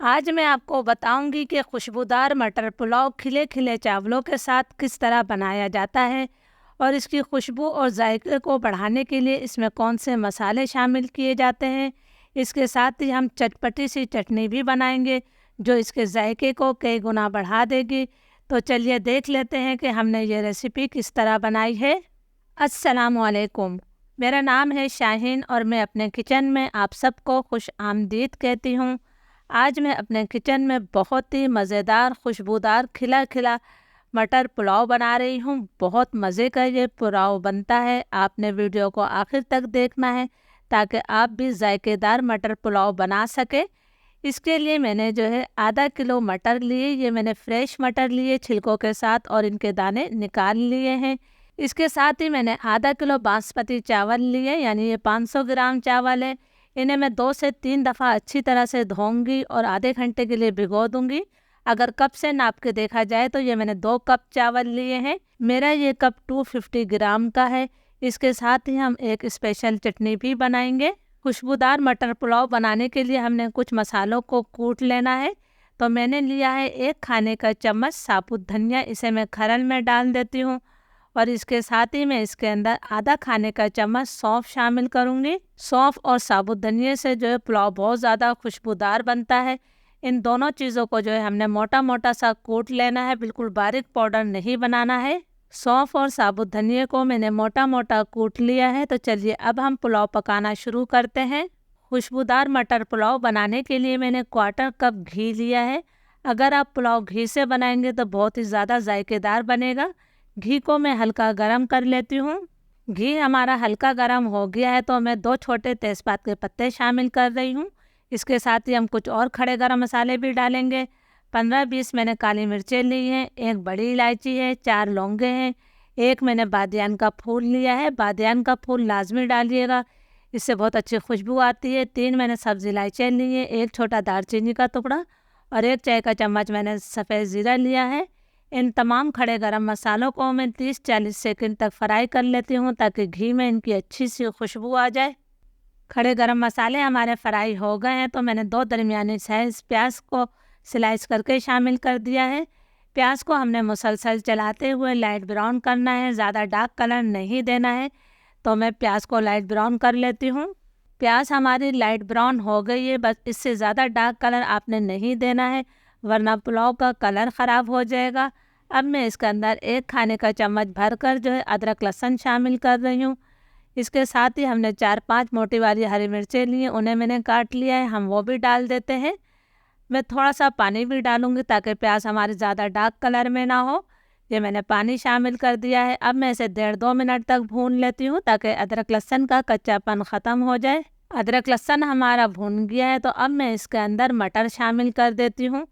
आज मैं आपको बताऊंगी कि खुशबूदार मटर पुलाव खिले खिले चावलों के साथ किस तरह बनाया जाता है और इसकी खुशबू और जायके को बढ़ाने के लिए इसमें कौन से मसाले शामिल किए जाते हैं। इसके साथ ही हम चटपटी सी चटनी भी बनाएंगे जो इसके जायके को कई गुना बढ़ा देगी। तो चलिए देख लेते हैं कि हमने ये रेसिपी किस तरह बनाई है। अस्सलामुअलैकुम, मेरा नाम है शाहीन और मैं अपने किचन में आप सबको खुश आमदीद कहती हूँ। आज मैं अपने किचन में बहुत ही मज़ेदार खुशबूदार खिला खिला मटर पुलाव बना रही हूँ। बहुत मज़े का ये पुलाव बनता है। आपने वीडियो को आखिर तक देखना है ताकि आप भी जायकेदार मटर पुलाव बना सके। इसके लिए मैंने जो है आधा किलो मटर लिए। ये मैंने फ्रेश मटर लिए छिलकों के साथ और इनके दाने निकाल लिए हैं। इसके साथ ही मैंने आधा किलो बासमती चावल लिए, यानी ये 500 ग्राम चावल है। इन्हें मैं 2 से 3 दफ़ा अच्छी तरह से धोऊंगी और आधे घंटे के लिए भिगो दूंगी। अगर कप से नाप के देखा जाए तो ये मैंने 2 कप चावल लिए हैं। मेरा ये कप 250 ग्राम का है। इसके साथ ही हम एक स्पेशल चटनी भी बनाएंगे। खुशबूदार मटर पुलाव बनाने के लिए हमने कुछ मसालों को कूट लेना है। तो मैंने लिया है 1 खाने का चम्मच साबुत धनिया, इसे मैं खरल में डाल देती हूँ। और इसके साथ ही मैं इसके अंदर आधा खाने का चम्मच सौंफ शामिल करूँगी। सौंफ और साबुत धनिया से जो है पुलाव बहुत ज़्यादा खुशबूदार बनता है। इन दोनों चीज़ों को जो है हमने मोटा मोटा सा कूट लेना है, बिल्कुल बारीक पाउडर नहीं बनाना है। सौंफ और साबुत धनिया को मैंने मोटा मोटा कूट लिया है। तो चलिए अब हम पुलाव पकाना शुरू करते हैं। खुशबूदार मटर पुलाव बनाने के लिए मैंने 1/4 कप घी लिया है। अगर आप पुलाव घी से बनाएंगे तो बहुत ही ज़्यादा जायकेदार बनेगा। घी को मैं हल्का गरम कर लेती हूँ। घी हमारा हल्का गरम हो गया है तो मैं 2 छोटे तेज़पात के पत्ते शामिल कर रही हूँ। इसके साथ ही हम कुछ और खड़े गरम मसाले भी डालेंगे। 15-20 मैंने काली मिर्चें ली हैं, 1 बड़ी इलायची है, 4 लौंगे हैं, 1 मैंने बादियान का फूल लिया है। बादियान का फूल लाजमी डालिएगा, इससे बहुत अच्छी खुशबू आती है। 3 मैंने सब्ज़ इलायचियाँ ली हैं, 1 छोटा दालचीनी का टुकड़ा और 1 चाय का चम्मच मैंने सफ़ेद ज़ीरा लिया है। इन तमाम खड़े गरम मसालों को मैं 30-40 सेकंड तक फ्राई कर लेती हूँ ताकि घी में इनकी अच्छी सी खुशबू आ जाए। खड़े गरम मसाले हमारे फ्राई हो गए हैं तो मैंने 2 दरमियानी साइज़ प्याज को स्लाइस करके शामिल कर दिया है। प्याज को हमने मुसलसल चलाते हुए लाइट ब्राउन करना है, ज़्यादा डार्क कलर नहीं देना है। तो मैं प्याज को लाइट ब्राउन कर लेती हूँ। प्याज हमारी लाइट ब्राउन हो गई है, बस इससे ज़्यादा डार्क कलर आपने नहीं देना है वरना पुलाव का कलर ख़राब हो जाएगा। अब मैं इसके अंदर 1 खाने का चम्मच भरकर जो है अदरक लहसुन शामिल कर रही हूँ। इसके साथ ही हमने 4-5 मोटी वाली हरी मिर्चें ली हैं, उन्हें मैंने काट लिया है, हम वो भी डाल देते हैं। मैं थोड़ा सा पानी भी डालूंगी ताकि प्याज हमारी ज़्यादा डार्क कलर में ना हो। ये मैंने पानी शामिल कर दिया है। अब मैं इसे 1.5-2 मिनट तक भून लेती हूँ ताकि अदरक लहसुन का कच्चापन ख़त्म हो जाए। अदरक लहसुन हमारा भून गया है तो अब मैं इसके अंदर मटर शामिल कर देती हूँ।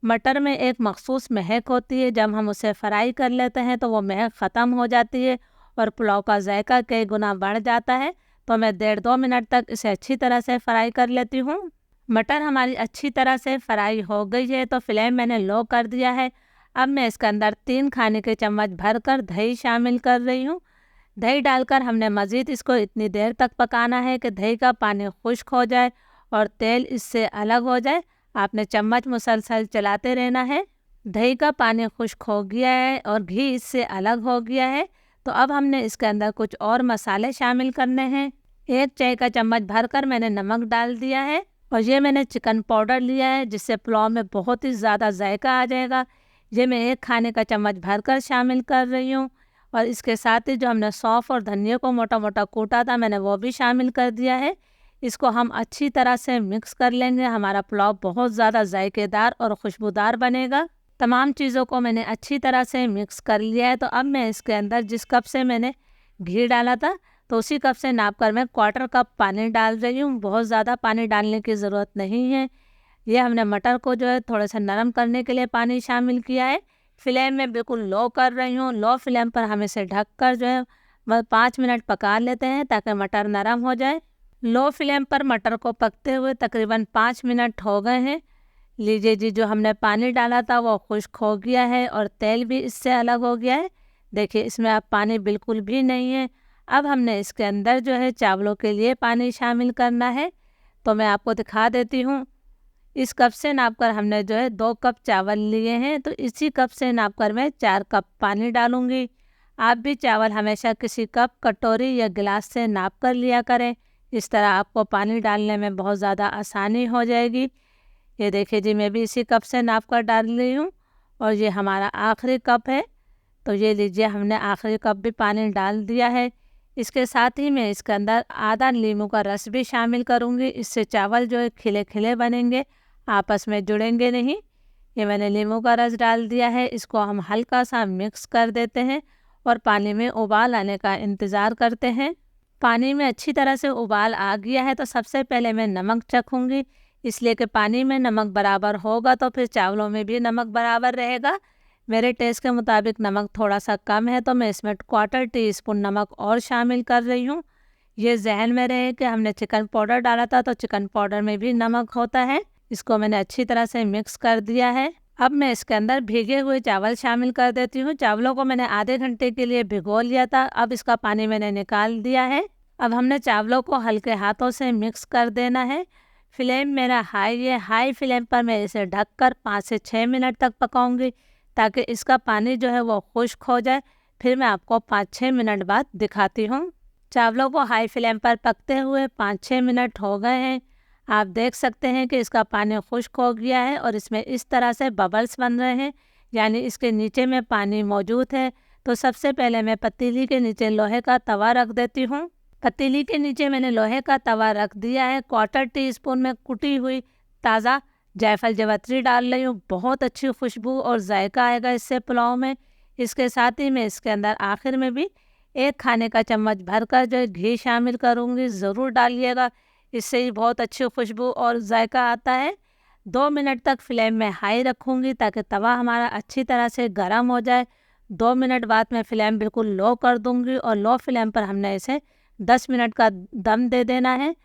मटर में एक मखसूस महक होती है, जब हम उसे फ्राई कर लेते हैं तो वो महक ख़त्म हो जाती है और पुलाव का जायका कई गुना बढ़ जाता है। तो मैं 1.5-2 मिनट तक इसे अच्छी तरह से फ्राई कर लेती हूँ। मटर हमारी अच्छी तरह से फ्राई हो गई है तो फ्लेम मैंने लो कर दिया है। अब मैं इसके अंदर 3 खाने के चम्मच भरकर दही शामिल कर रही हूँ। दही डालकर हमने मज़ीद इसको इतनी देर तक पकाना है कि दही का पानी खुश्क हो जाए और तेल इससे अलग हो जाए। आपने चम्मच मुसलसल चलाते रहना है। दही का पानी खुश्क हो गया है और घी इससे अलग हो गया है। तो अब हमने इसके अंदर कुछ और मसाले शामिल करने हैं। 1 चाय का चम्मच भरकर मैंने नमक डाल दिया है और ये मैंने चिकन पाउडर लिया है जिससे पुलाव में बहुत ही ज़्यादा जायका आ जाएगा। ये मैं 1 खाने का चम्मच भरकर शामिल कर रही हूँ। और इसके साथ ही जो हमने सौंफ और धनिया को मोटा मोटा कूटा था मैंने वो भी शामिल कर दिया है। इसको हम अच्छी तरह से मिक्स कर लेंगे। हमारा पुलाव बहुत ज़्यादा जायकेदार और खुशबूदार बनेगा। तमाम चीज़ों को मैंने अच्छी तरह से मिक्स कर लिया है। तो अब मैं इसके अंदर जिस कप से मैंने घी डाला था तो उसी कप से नाप कर मैं 1/4 कप पानी डाल रही हूँ। बहुत ज़्यादा पानी डालने की ज़रूरत नहीं है। ये हमने मटर को जो है थोड़ा सा नरम करने के लिए पानी शामिल किया है। फ्लेम में बिल्कुल लो कर रही हूँ। लो फ्लेम पर हम इसे ढक कर जो है 5 मिनट पका लेते हैं ताकि मटर नरम हो जाए। लो फ्लेम पर मटर को पकते हुए तकरीबन 5 मिनट हो गए हैं। लीजिए जी, जो हमने पानी डाला था वो खुश्क हो गया है और तेल भी इससे अलग हो गया है। देखिए इसमें अब पानी बिल्कुल भी नहीं है। अब हमने इसके अंदर जो है चावलों के लिए पानी शामिल करना है। तो मैं आपको दिखा देती हूँ। इस कप से नापकर हमने जो है 2 कप चावल लिए हैं, तो इसी कप से नापकर मैं 4 कप पानी डालूँगी। आप भी चावल हमेशा किसी कप, कटोरी या गिलास से नाप कर लिया करें। इस तरह आपको पानी डालने में बहुत ज़्यादा आसानी हो जाएगी। ये देखिए जी, मैं भी इसी कप से नाप कर डाल रही हूँ और ये हमारा आखिरी कप है। तो ये लीजिए, हमने आखिरी कप भी पानी डाल दिया है। इसके साथ ही मैं इसके अंदर आधा नींबू का रस भी शामिल करूँगी। इससे चावल जो है खिले खिले बनेंगे, आपस में जुड़ेंगे नहीं। ये मैंने नींबू का रस डाल दिया है। इसको हम हल्का सा मिक्स कर देते हैं और पानी में उबाल आने का इंतज़ार करते हैं। पानी में अच्छी तरह से उबाल आ गया है, तो सबसे पहले मैं नमक चखूँगी, इसलिए कि पानी में नमक बराबर होगा तो फिर चावलों में भी नमक बराबर रहेगा। मेरे टेस्ट के मुताबिक नमक थोड़ा सा कम है, तो मैं इसमें 1/4 टीस्पून नमक और शामिल कर रही हूँ। ये जहन में रहे कि हमने चिकन पाउडर डाला था, तो चिकन पाउडर में भी नमक होता है। इसको मैंने अच्छी तरह से मिक्स कर दिया है। अब मैं इसके अंदर भीगे हुए चावल शामिल कर देती हूँ। चावलों को मैंने आधे घंटे के लिए भिगो लिया था, अब इसका पानी मैंने निकाल दिया है। अब हमने चावलों को हल्के हाथों से मिक्स कर देना है। फ्लेम मेरा हाई है। हाई फ्लेम पर मैं इसे ढककर 5 से 6 मिनट तक पकाऊंगी, ताकि इसका पानी जो है वो खुश्क हो जाए। फिर मैं आपको 5-6 मिनट बाद दिखाती हूँ। चावलों को हाई फ्लेम पर पकते हुए 5-6 मिनट हो गए हैं। आप देख सकते हैं कि इसका पानी खुश्क हो गया है और इसमें इस तरह से बबल्स बन रहे हैं, यानी इसके नीचे में पानी मौजूद है। तो सबसे पहले मैं पतीली के नीचे लोहे का तवा रख देती हूँ। पतीली के नीचे मैंने लोहे का तवा रख दिया है। 1/4 टीस्पून में कुटी हुई ताज़ा जायफल जावित्री डाल रही हूँ। बहुत अच्छी खुशबू और जायका आएगा इससे पुलाव में। इसके साथ ही मैं इसके अंदर आखिर में भी 1 खाने का चम्मच भरकर जो घी शामिल करूँगी। ज़रूर डालिएगा, इससे ही बहुत अच्छी खुशबू और जायका आता है। 2 मिनट तक फ्लेम में हाई रखूँगी, ताकि तवा हमारा अच्छी तरह से गर्म हो जाए। 2 मिनट बाद मैं फ्लेम बिल्कुल लो कर दूँगी और लो फ्लेम पर हमने इसे 10 मिनट का दम दे देना है।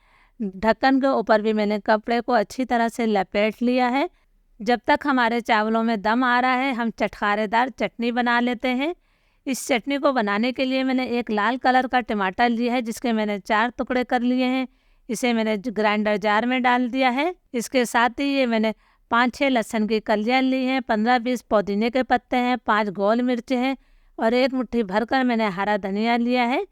ढक्कन के ऊपर भी मैंने कपड़े को अच्छी तरह से लपेट लिया है। जब तक हमारे चावलों में दम आ रहा है, हम चटखारेदार चटनी बना लेते हैं। इस चटनी को बनाने के लिए मैंने एक लाल कलर का टमाटर लिया है, जिसके मैंने 4 टुकड़े कर लिए हैं। इसे मैंने ग्राइंडर जार में डाल दिया है। इसके साथ ही ये मैंने 5-6 लहसुन की कलियाँ ली हैं, 15-20 पुदीने के पत्ते हैं, 5 गोल मिर्चें हैं और 1 मुट्ठी भरकर मैंने हरा धनिया लिया है।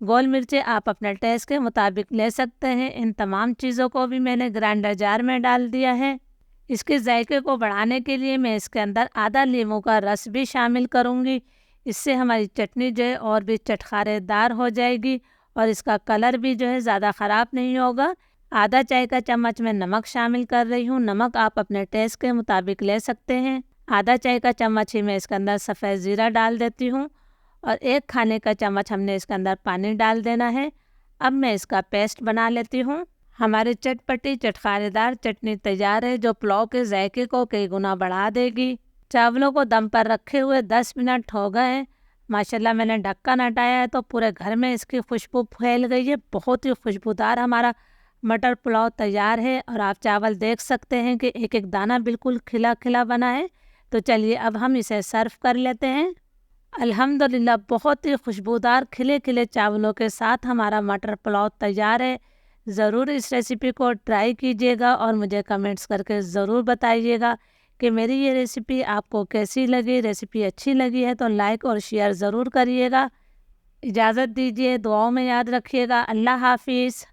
गोल मिर्चें आप अपने टेस्ट के मुताबिक ले सकते हैं। इन तमाम चीज़ों को भी मैंने ग्राइंडर जार में डाल दिया है। इसके जायके को बढ़ाने के लिए मैं इसके अंदर आधा नींबू का रस भी शामिल करूँगी। इससे हमारी चटनी जो है और भी चटखारेदार हो जाएगी और इसका कलर भी जो है ज़्यादा ख़राब नहीं होगा। आधा चाय का चम्मच मैं नमक शामिल कर रही हूँ। नमक आप अपने टेस्ट के मुताबिक ले सकते हैं। आधा चाय का चम्मच ही मैं इसके अंदर सफ़ेद ज़ीरा डाल देती हूँ और 1 खाने का चम्मच हमने इसके अंदर पानी डाल देना है। अब मैं इसका पेस्ट बना लेती हूँ। हमारी चटपटी चटखारेदार चटनी तैयार है, जो पुलाव के जायके को कई गुना बढ़ा देगी। चावलों को दम पर रखे हुए 10 मिनट हो गए हैं। माशाल्लाह मैंने ढक्कन हटाया है तो पूरे घर में इसकी खुशबू फैल गई है। बहुत ही खुशबूदार हमारा मटर पुलाव तैयार है और आप चावल देख सकते हैं कि एक एक दाना बिल्कुल खिला खिला बना है। तो चलिए अब हम इसे सर्व कर लेते हैं। अल्हम्दुलिल्लाह, बहुत ही खुशबूदार खिले खिले चावलों के साथ हमारा मटर पुलाव तैयार है। ज़रूर इस रेसिपी को ट्राई कीजिएगा और मुझे कमेंट्स करके ज़रूर बताइएगा कि मेरी ये रेसिपी आपको कैसी लगी। रेसिपी अच्छी लगी है तो लाइक और शेयर ज़रूर करिएगा। इजाज़त दीजिए, दुआओं में याद रखिएगा। अल्लाह हाफिज़।